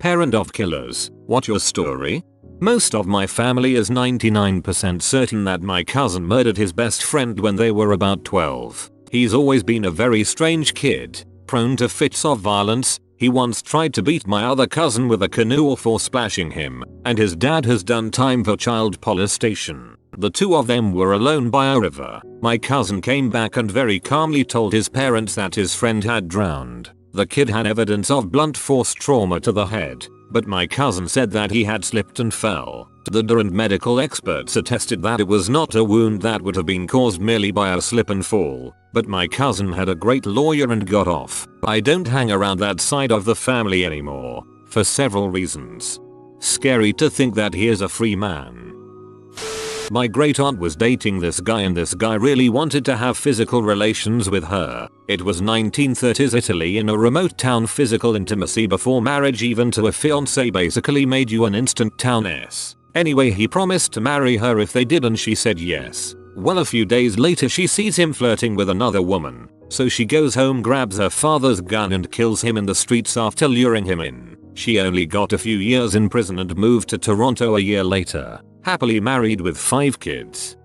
Parent of killers, what's your story? Most of my family is 99% certain that my cousin murdered his best friend when they were about 12. He's always been a very strange kid, prone to fits of violence. He once tried to beat my other cousin with a canoe for splashing him, and his dad has done time for child molestation. The two of them were alone by a river. My cousin came back and very calmly told his parents that his friend had drowned. The kid had evidence of blunt force trauma to the head, but my cousin said that he had slipped and fell. The doctor and medical experts attested that it was not a wound that would have been caused merely by a slip and fall, but my cousin had a great lawyer and got off. I don't hang around that side of the family anymore, for several reasons. Scary to think that he is a free man. My great aunt was dating this guy and this guy really wanted to have physical relations with her. It was 1930s Italy in a remote town. Physical intimacy before marriage even to a fiancé basically made you an instant towness. Anyway, he promised to marry her if they did and she said yes. Well, a few days later she sees him flirting with another woman. So she goes home, grabs her father's gun and kills him in the streets after luring him in. She only got a few years in prison and moved to Toronto a year later. Happily married with 5 kids.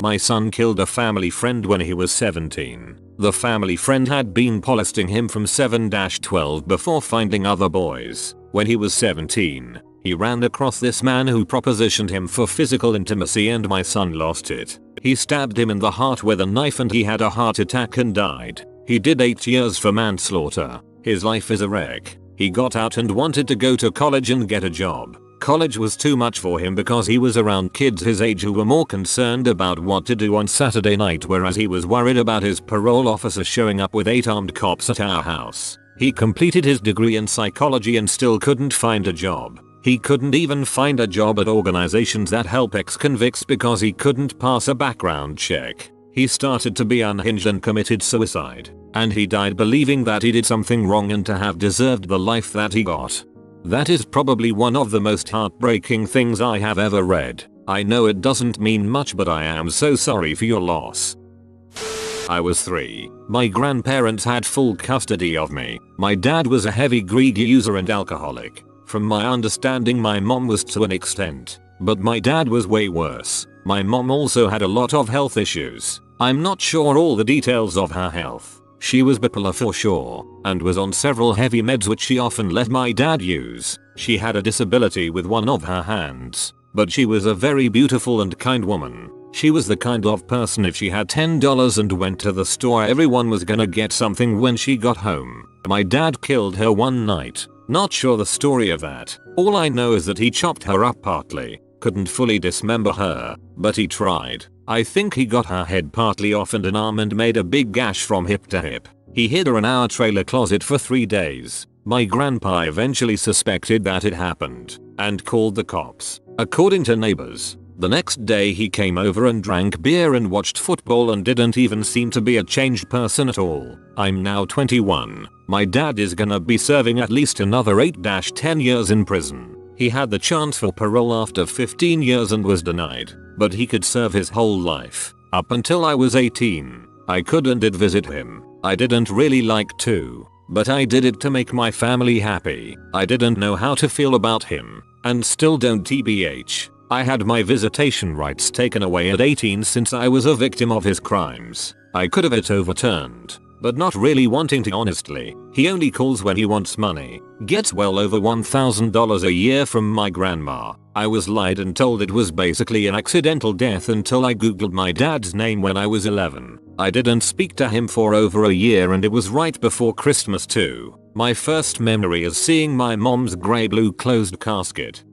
My son killed a family friend when he was 17. The family friend had been molesting him from 7-12 before finding other boys. When he was 17, he ran across this man who propositioned him for physical intimacy and my son lost it. He stabbed him in the heart with a knife and he had a heart attack and died. He did 8 years for manslaughter. His life is a wreck. He got out and wanted to go to college and get a job. College was too much for him because he was around kids his age who were more concerned about what to do on Saturday night, whereas he was worried about his parole officer showing up with 8 armed cops at our house. He completed his degree in psychology and still couldn't find a job. He couldn't even find a job at organizations that help ex-convicts because he couldn't pass a background check. He started to be unhinged and committed suicide. And he died believing that he did something wrong and to have deserved the life that he got. That is probably one of the most heartbreaking things I have ever read. I know it doesn't mean much, but I am so sorry for your loss. I was 3. My grandparents had full custody of me. My dad was a heavy greed user and alcoholic. From my understanding, my mom was to an extent, but my dad was way worse. My mom also had a lot of health issues. I'm not sure all the details of her health. She was bipolar for sure, and was on several heavy meds which she often let my dad use. She had a disability with one of her hands, but she was a very beautiful and kind woman. She was the kind of person if she had $10 and went to the store, everyone was gonna get something when she got home. My dad killed her one night. Not sure the story of that. All I know is that he chopped her up partly. Couldn't fully dismember her, but he tried. I think he got her head partly off and an arm and made a big gash from hip to hip. He hid her in our trailer closet for 3 days. My grandpa eventually suspected that it happened and called the cops. According to neighbors, the next day he came over and drank beer and watched football and didn't even seem to be a changed person at all. I'm now 21. My dad is gonna be serving at least another 8-10 years in prison. He had the chance for parole after 15 years and was denied, but he could serve his whole life. Up until I was 18, I could and did visit him. I didn't really like to, but I did it to make my family happy. I didn't know how to feel about him, and still don't tbh. I had my visitation rights taken away at 18 since I was a victim of his crimes. I could have it overturned, but not really wanting to honestly. He only calls when he wants money. Gets well over $1,000 a year from my grandma. I was lied and told it was basically an accidental death until I googled my dad's name when I was 11. I didn't speak to him for over a year and it was right before Christmas too. My first memory is seeing my mom's grey blue closed casket.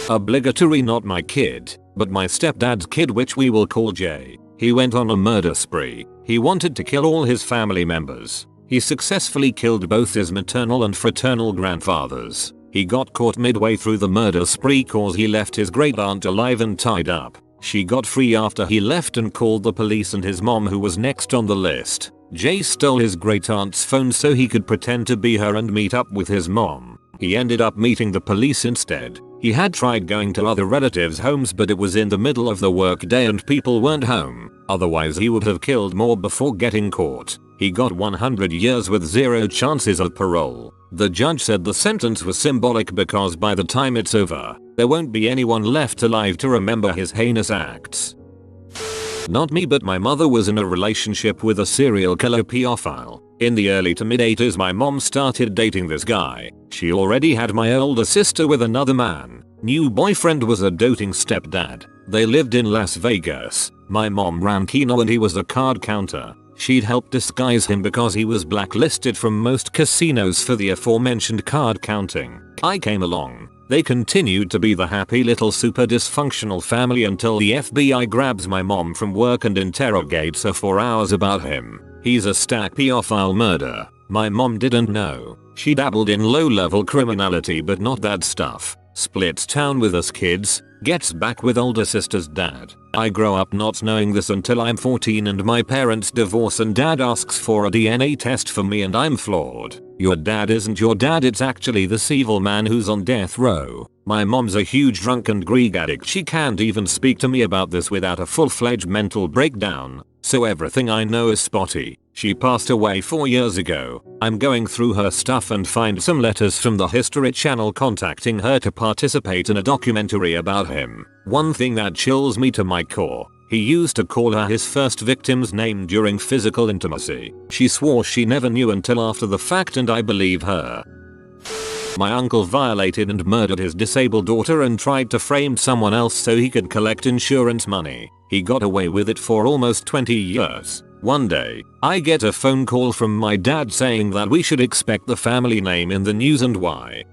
Obligatory, not my kid, but my stepdad's kid, which we will call Jay. He went on a murder spree. He wanted to kill all his family members. He successfully killed both his maternal and fraternal grandfathers. He got caught midway through the murder spree cause he left his great aunt alive and tied up. She got free after he left and called the police and his mom, who was next on the list. Jay stole his great aunt's phone so he could pretend to be her and meet up with his mom. He ended up meeting the police instead. He had tried going to other relatives' homes, but it was in the middle of the workday and people weren't home. Otherwise he would have killed more before getting caught. He got 100 years with 0 chances of parole. The judge said the sentence was symbolic because by the time it's over, there won't be anyone left alive to remember his heinous acts. Not me, but my mother was in a relationship with a serial killer pedophile. In the early to mid 80s my mom started dating this guy. She already had my older sister with another man. New boyfriend was a doting stepdad. They lived in Las Vegas. My mom ran Keno and he was a card counter. She'd helped disguise him because he was blacklisted from most casinos for the aforementioned card counting. I came along. They continued to be the happy little super dysfunctional family until the FBI grabs my mom from work and interrogates her for hours about him. He's a stack pedophile murderer. My mom didn't know. She dabbled in low-level criminality but not that stuff. Splits town with us kids. Gets back with older sister's dad. I grow up not knowing this until I'm 14 and my parents divorce and dad asks for a DNA test for me and I'm floored. Your dad isn't your dad, it's actually this evil man who's on death row. My mom's a huge drunk and Greek addict. She can't even speak to me about this without a full-fledged mental breakdown. So everything I know is spotty. She passed away 4 years ago. I'm going through her stuff and find some letters from the History Channel contacting her to participate in a documentary about him. One thing that chills me to my core. He used to call her his first victim's name during physical intimacy. She swore she never knew until after the fact and I believe her. My uncle violated and murdered his disabled daughter and tried to frame someone else so he could collect insurance money. He got away with it for almost 20 years. One day, I get a phone call from my dad saying that we should expect the family name in the news and why.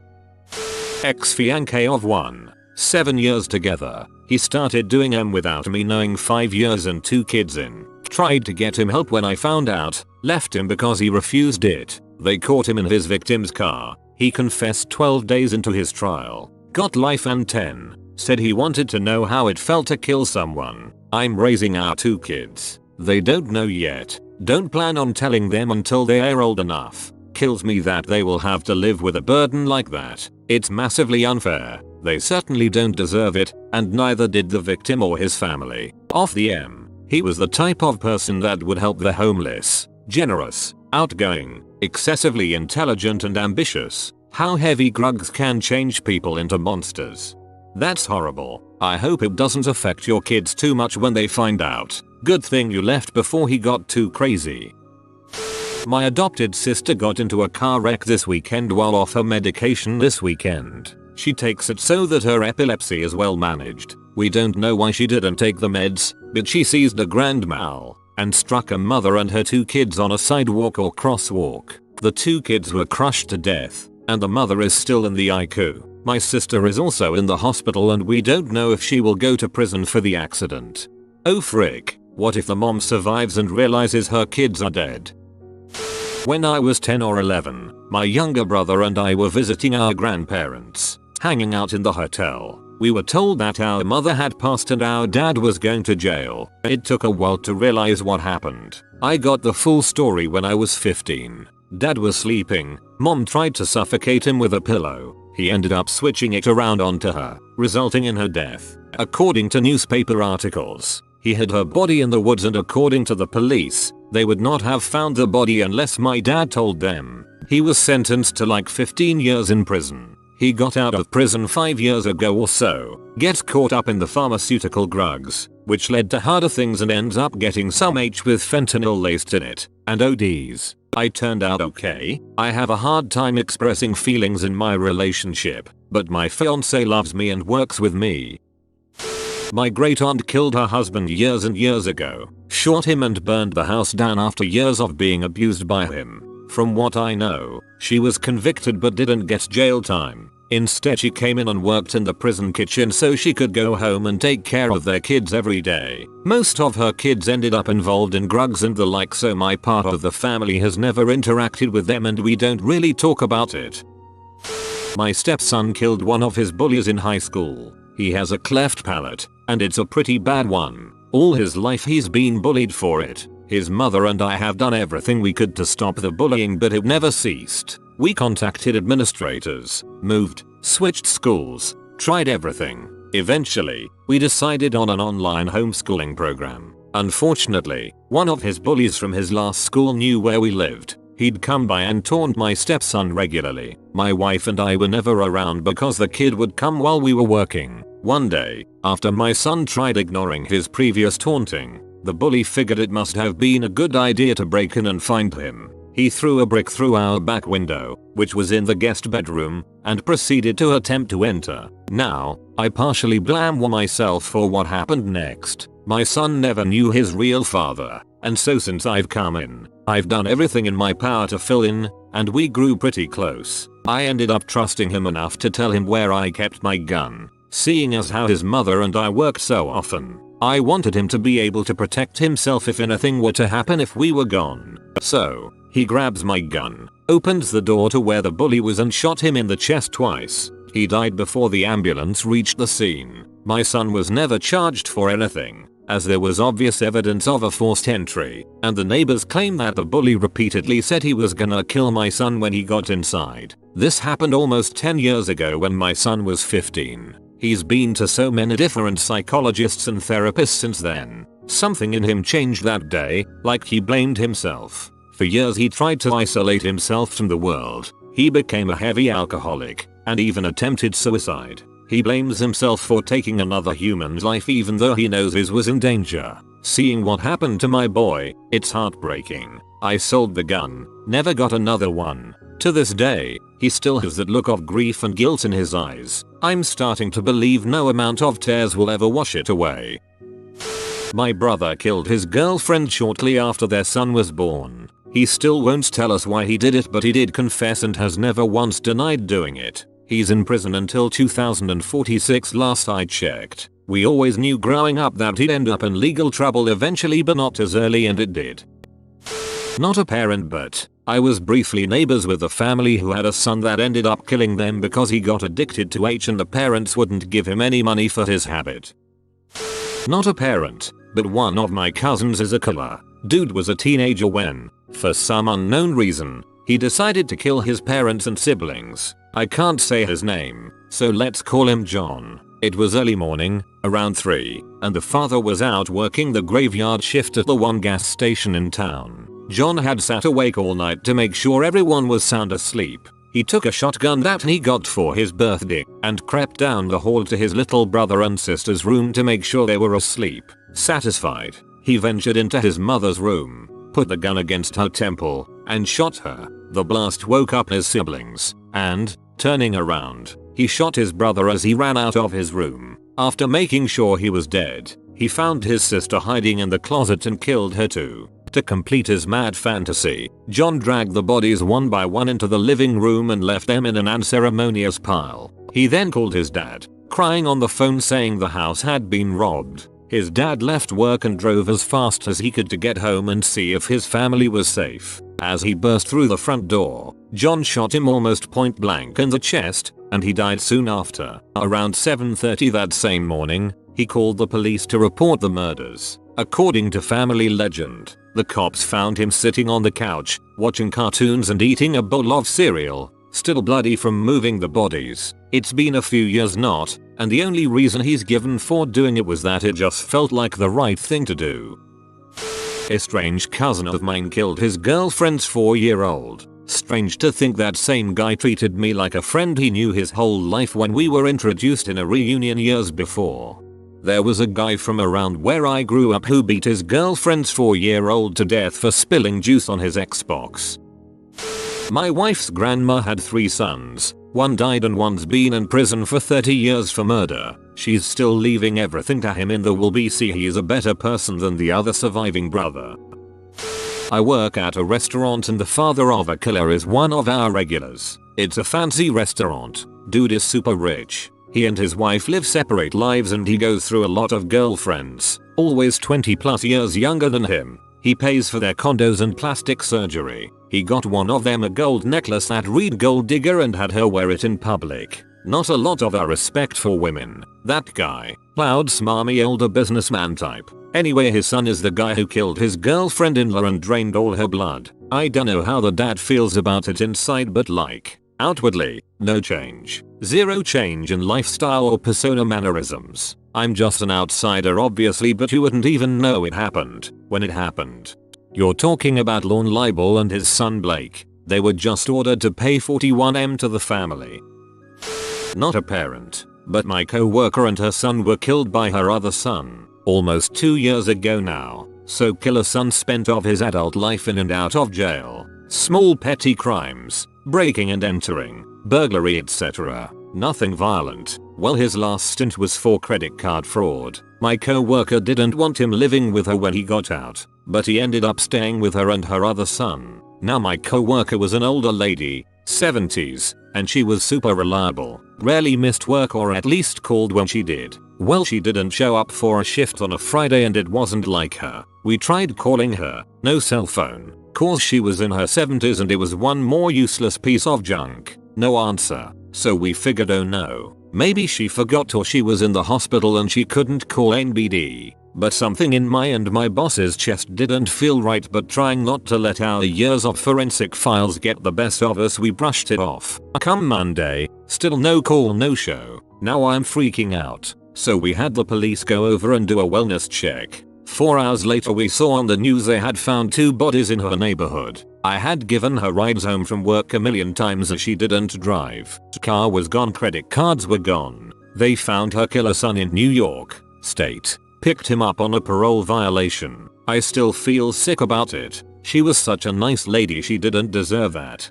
Ex-fiancé of 1. 7 years together. He started doing M without me knowing 5 years and 2 kids in. Tried to get him help when I found out. Left him because he refused it. They caught him in his victim's car. He confessed 12 days into his trial. Got life and 10. Said he wanted to know how it felt to kill someone. I'm raising our 2 kids. They don't know yet. Don't plan on telling them until they are old enough. Kills me that they will have to live with a burden like that. It's massively unfair. They certainly don't deserve it, and neither did the victim or his family. Off the M. He was the type of person that would help the homeless. Generous, outgoing, excessively intelligent and ambitious. How heavy drugs can change people into monsters. That's horrible. I hope it doesn't affect your kids too much when they find out. Good thing you left before he got too crazy. My adopted sister got into a car wreck this weekend while off her medication this weekend. She takes it so that her epilepsy is well managed. We don't know why she didn't take the meds, but she seized a grand mal and struck a mother and her 2 kids on a sidewalk or crosswalk. The 2 kids were crushed to death, and the mother is still in the ICU. My sister is also in the hospital and we don't know if she will go to prison for the accident. Oh frick, what if the mom survives and realizes her kids are dead? When I was 10 or 11, my younger brother and I were visiting our grandparents, hanging out in the hotel. We were told that our mother had passed and our dad was going to jail. It took a while to realize what happened. I got the full story when I was 15. Dad was sleeping. Mom tried to suffocate him with a pillow. He ended up switching it around onto her, resulting in her death. According to newspaper articles, he hid her body in the woods and according to the police, they would not have found the body unless my dad told them. He was sentenced to like 15 years in prison. He got out of prison 5 years ago or so, gets caught up in the pharmaceutical drugs, which led to harder things and ends up getting some H with fentanyl laced in it, and ODs. I turned out okay. I have a hard time expressing feelings in my relationship, but my fiancé loves me and works with me. My great aunt killed her husband years and years ago, shot him and burned the house down after years of being abused by him. From what I know, she was convicted but didn't get jail time. Instead she came in and worked in the prison kitchen so she could go home and take care of their kids every day. Most of her kids ended up involved in drugs and the like, so my part of the family has never interacted with them and we don't really talk about it. My stepson killed one of his bullies in high school. He has a cleft palate, and it's a pretty bad one. All his life he's been bullied for it. His mother and I have done everything we could to stop the bullying but it never ceased. We contacted administrators, moved, switched schools, tried everything. Eventually, we decided on an online homeschooling program. Unfortunately, one of his bullies from his last school knew where we lived. He'd come by and taunt my stepson regularly. My wife and I were never around because the kid would come while we were working. One day, after my son tried ignoring his previous taunting, the bully figured it must have been a good idea to break in and find him. He threw a brick through our back window, which was in the guest bedroom, and proceeded to attempt to enter. Now, I partially blame myself for what happened next. My son never knew his real father, and so since I've come in, I've done everything in my power to fill in, and we grew pretty close. I ended up trusting him enough to tell him where I kept my gun. Seeing as how his mother and I worked so often, I wanted him to be able to protect himself if anything were to happen if we were gone. So, he grabs my gun, opens the door to where the bully was and shot him in the chest twice. He died before the ambulance reached the scene. My son was never charged for anything, as there was obvious evidence of a forced entry, and the neighbors claim that the bully repeatedly said he was gonna kill my son when he got inside. This happened almost 10 years ago when my son was 15. He's been to so many different psychologists and therapists since then. Something in him changed that day, like he blamed himself. For years he tried to isolate himself from the world. He became a heavy alcoholic, and even attempted suicide. He blames himself for taking another human's life even though he knows his was in danger. Seeing what happened to my boy, it's heartbreaking. I sold the gun, never got another one. To this day, he still has that look of grief and guilt in his eyes. I'm starting to believe no amount of tears will ever wash it away. My brother killed his girlfriend shortly after their son was born. He still won't tell us why he did it, but he did confess and has never once denied doing it. He's in prison until 2046 last I checked. We always knew growing up that he'd end up in legal trouble eventually, but not as early, and it did. Not a parent, but I was briefly neighbors with a family who had a son that ended up killing them because he got addicted to H and the parents wouldn't give him any money for his habit. Not a parent, but one of my cousins is a killer. Dude was a teenager when, for some unknown reason, he decided to kill his parents and siblings. I can't say his name, so let's call him John. It was early morning, around 3, and the father was out working the graveyard shift at the one gas station in town. John had sat awake all night to make sure everyone was sound asleep. He took a shotgun that he got for his birthday and crept down the hall to his little brother and sister's room to make sure they were asleep. Satisfied, he ventured into his mother's room, put the gun against her temple, and shot her. The blast woke up his siblings, and, turning around, he shot his brother as he ran out of his room. After making sure he was dead, he found his sister hiding in the closet and killed her too. To complete his mad fantasy, John dragged the bodies one by one into the living room and left them in an unceremonious pile. He then called his dad, crying on the phone saying the house had been robbed. His dad left work and drove as fast as he could to get home and see if his family was safe. As he burst through the front door, John shot him almost point blank in the chest, and he died soon after. Around 7:30 that same morning, he called the police to report the murders. According to family legend, the cops found him sitting on the couch, watching cartoons and eating a bowl of cereal, still bloody from moving the bodies. It's been a few years not, and the only reason he's given for doing it was that it just felt like the right thing to do. A strange cousin of mine killed his girlfriend's 4-year-old. Strange to think that same guy treated me like a friend he knew his whole life when we were introduced in a reunion years before. There was a guy from around where I grew up who beat his girlfriend's 4-year-old to death for spilling juice on his Xbox. My wife's grandma had 3 sons. One died and one's been in prison for 30 years for murder. She's still leaving everything to him in the will. See, he is a better person than the other surviving brother. I work at a restaurant and the father of a killer is one of our regulars. It's a fancy restaurant. Dude is super rich. He and his wife live separate lives and he goes through a lot of girlfriends, always 20+ years younger than him. He pays for their condos and plastic surgery. He got one of them a gold necklace that read Gold Digger and had her wear it in public. Not a lot of our respect for women. That guy. Loud smarmy older businessman type. Anyway, his son is the guy who killed his girlfriend-in-law and drained all her blood. I don't know how the dad feels about it inside, but like, outwardly, no change. Zero change in lifestyle or persona mannerisms. I'm just an outsider obviously, but you wouldn't even know it happened when it happened. You're talking about Lorne Leibel and his son Blake. They were just ordered to pay 41M to the family. Not a parent, but my co-worker and her son were killed by her other son, almost 2 years ago now. So killer son spent of his adult life in and out of jail. Small petty crimes, breaking and entering, burglary etc. Nothing violent. Well, his last stint was for credit card fraud. My co-worker didn't want him living with her when he got out, but he ended up staying with her and her other son. Now my co-worker was an older lady, 70s, and she was super reliable, rarely missed work or at least called when she did. Well, she didn't show up for a shift on a Friday and it wasn't like her. We tried calling her, no cell phone, cause she was in her 70s and it was one more useless piece of junk. No answer. So we figured, oh no, maybe she forgot or she was in the hospital and she couldn't call NBD. But something in my and my boss's chest didn't feel right, but trying not to let our years of forensic files get the best of us, we brushed it off. Come Monday, still no call, no show. Now I'm freaking out. So we had the police go over and do a wellness check. 4 hours later we saw on the news they had found 2 bodies in her neighborhood. I had given her rides home from work a million times as she didn't drive. Car was gone, credit cards were gone. They found her killer son in New York State. Picked him up on a parole violation. I still feel sick about it. She was such a nice lady, she didn't deserve that.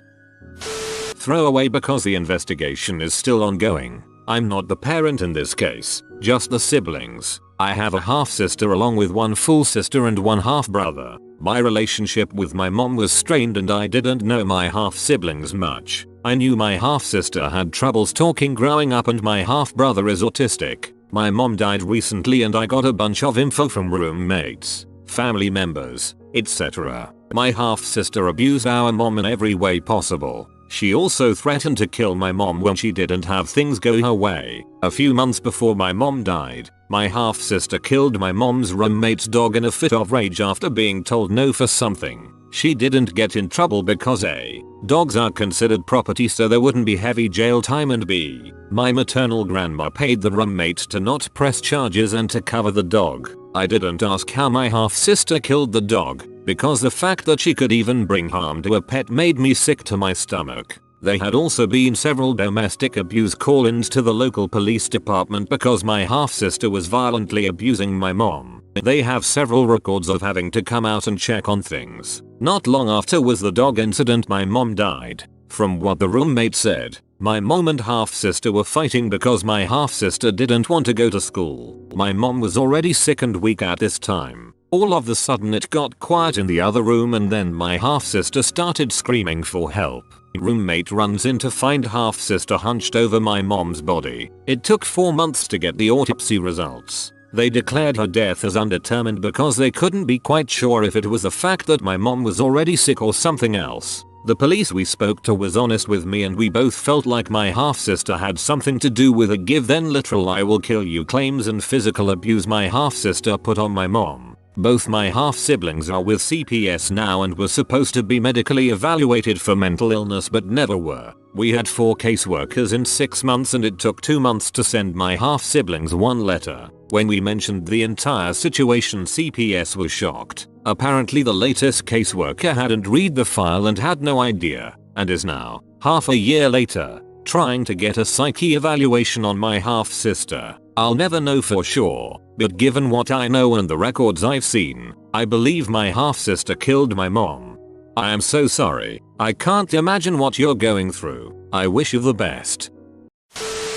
Throw away because the investigation is still ongoing. I'm not the parent in this case, just the siblings. I have a half sister along with one full sister and one half brother. My relationship with my mom was strained and I didn't know my half siblings much. I knew my half sister had troubles talking growing up and my half brother is autistic. My mom died recently and I got a bunch of info from roommates, family members, etc. My half sister abused our mom in every way possible. She also threatened to kill my mom when she didn't have things go her way. A few months before my mom died, my half sister killed my mom's roommate's dog in a fit of rage after being told no for something. She didn't get in trouble because A, dogs are considered property so there wouldn't be heavy jail time, and B, my maternal grandma paid the roommate to not press charges and to cover the dog. I didn't ask how my half sister killed the dog, because the fact that she could even bring harm to a pet made me sick to my stomach. There had also been several domestic abuse call-ins to the local police department because my half sister was violently abusing my mom. They have several records of having to come out and check on things. Not long after was the dog incident my mom died. From what the roommate said, my mom and half sister were fighting because my half sister didn't want to go to school. My mom was already sick and weak at this time. All of a sudden it got quiet in the other room and then my half sister started screaming for help. Roommate runs in to find half sister hunched over my mom's body. It took 4 months to get the autopsy results. They declared her death as undetermined because they couldn't be quite sure if it was the fact that my mom was already sick or something else. The police we spoke to was honest with me and we both felt like my half sister had something to do with a give then literal I will kill you claims and physical abuse my half sister put on my mom. Both my half siblings are with CPS now and were supposed to be medically evaluated for mental illness but never were. We had 4 caseworkers in 6 months and it took 2 months to send my half siblings 1 letter. When we mentioned the entire situation, CPS was shocked. Apparently the latest caseworker hadn't read the file and had no idea, and is now, half a year later, trying to get a psyche evaluation on my half sister. I'll never know for sure, but given what I know and the records I've seen, I believe my half sister killed my mom. I am so sorry. I can't imagine what you're going through. I wish you the best.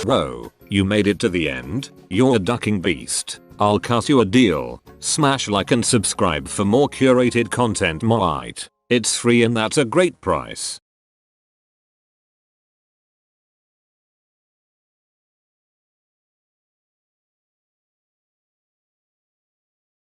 Bro, you made it to the end? You're a ducking beast. I'll cut you a deal. Smash like and subscribe for more curated content. It's free and that's a great price.